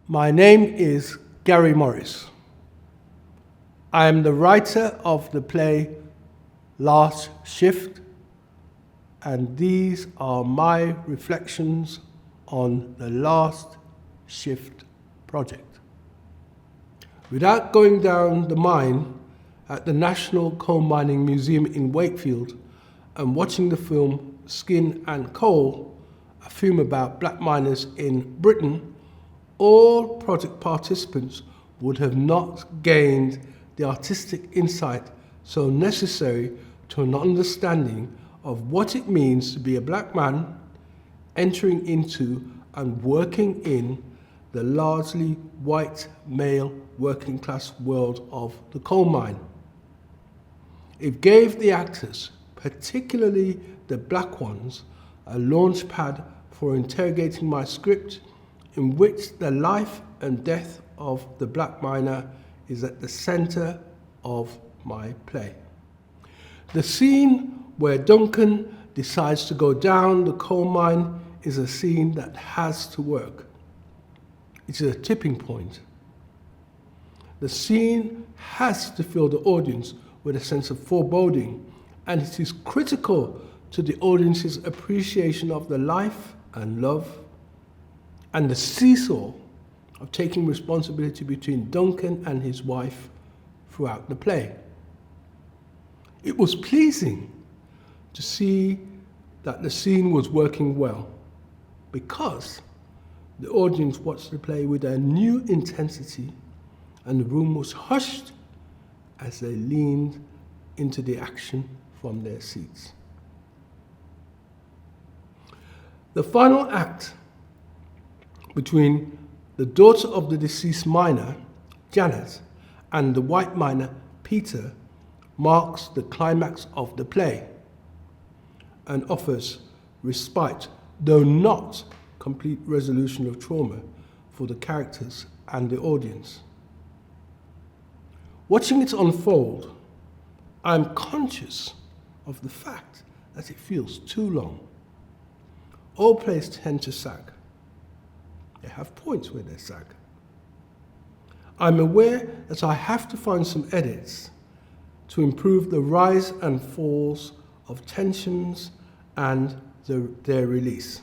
My name is Gary Morris. I am the writer of the play Last Shift, and these are my reflections on the Last Shift project. Without going down the mine at the National Coal Mining Museum in Wakefield and watching the film Skin and Coal, a film about black miners in Britain, all project participants would have not gained the artistic insight so necessary to an understanding of what it means to be a black man entering into and working in the largely white male working class world of the coal mine. It gave the actors, particularly the black ones, a launch pad for interrogating my script, in which the life and death of the black miner is at the center of my play. The scene where Duncan decides to go down the coal mine is a scene that has to work. It is a tipping point. The scene has to fill the audience with a sense of foreboding, and it is critical to the audience's appreciation of the life and love and the seesaw of taking responsibility between Duncan and his wife throughout the play. It was pleasing to see that the scene was working well, because the audience watched the play with a new intensity, and the room was hushed as they leaned into the action from their seats. The final act between the daughter of the deceased miner, Janet, and the white miner, Peter, marks the climax of the play and offers respite, though not complete resolution of trauma, for the characters and the audience. Watching it unfold, I am conscious of the fact that it feels too long. All plays tend to sag. They have points where they sag. I'm aware that I have to find some edits to improve the rise and falls of tensions and their release.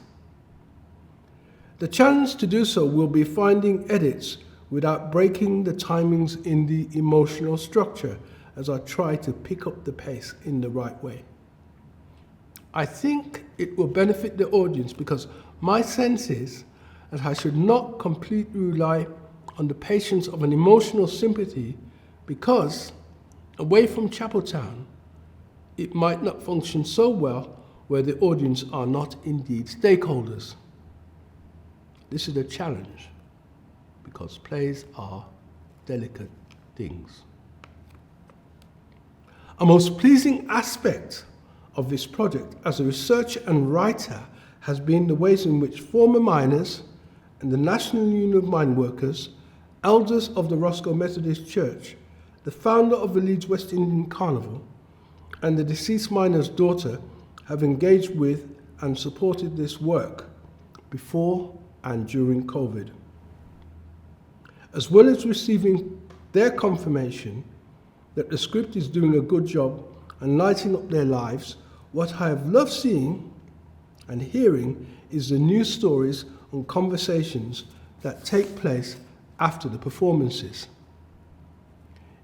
The challenge to do so will be finding edits without breaking the timings in the emotional structure as I try to pick up the pace in the right way. I think it will benefit the audience because my sense is that I should not completely rely on the patience of an emotional sympathy, because away from Chapeltown, it might not function so well where the audience are not indeed stakeholders. This is a challenge, because plays are delicate things. A most pleasing aspect of this project as a researcher and writer has been the ways in which former miners and the National Union of Mine Workers, elders of the Roscoe Methodist Church, the founder of the Leeds West Indian Carnival, and the deceased miner's daughter have engaged with and supported this work before and during COVID. As well as receiving their confirmation that the script is doing a good job and lighting up their lives, what I have loved seeing and hearing is the news stories and conversations that take place after the performances.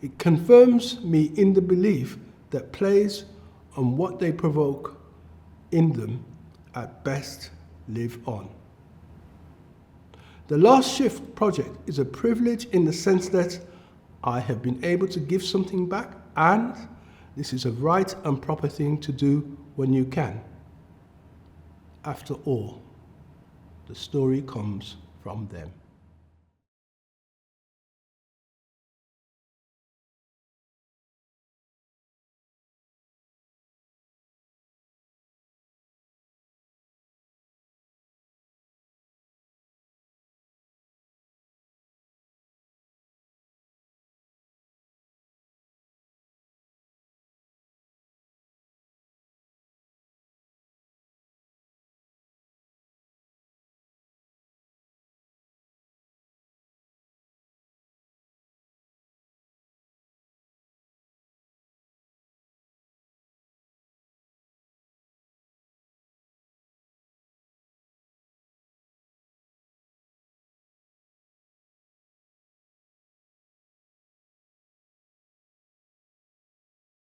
It confirms me in the belief that plays and what they provoke in them at best live on. The Last Shift project is a privilege in the sense that I have been able to give something back, and this is a right and proper thing to do when you can. After all, the story comes from them.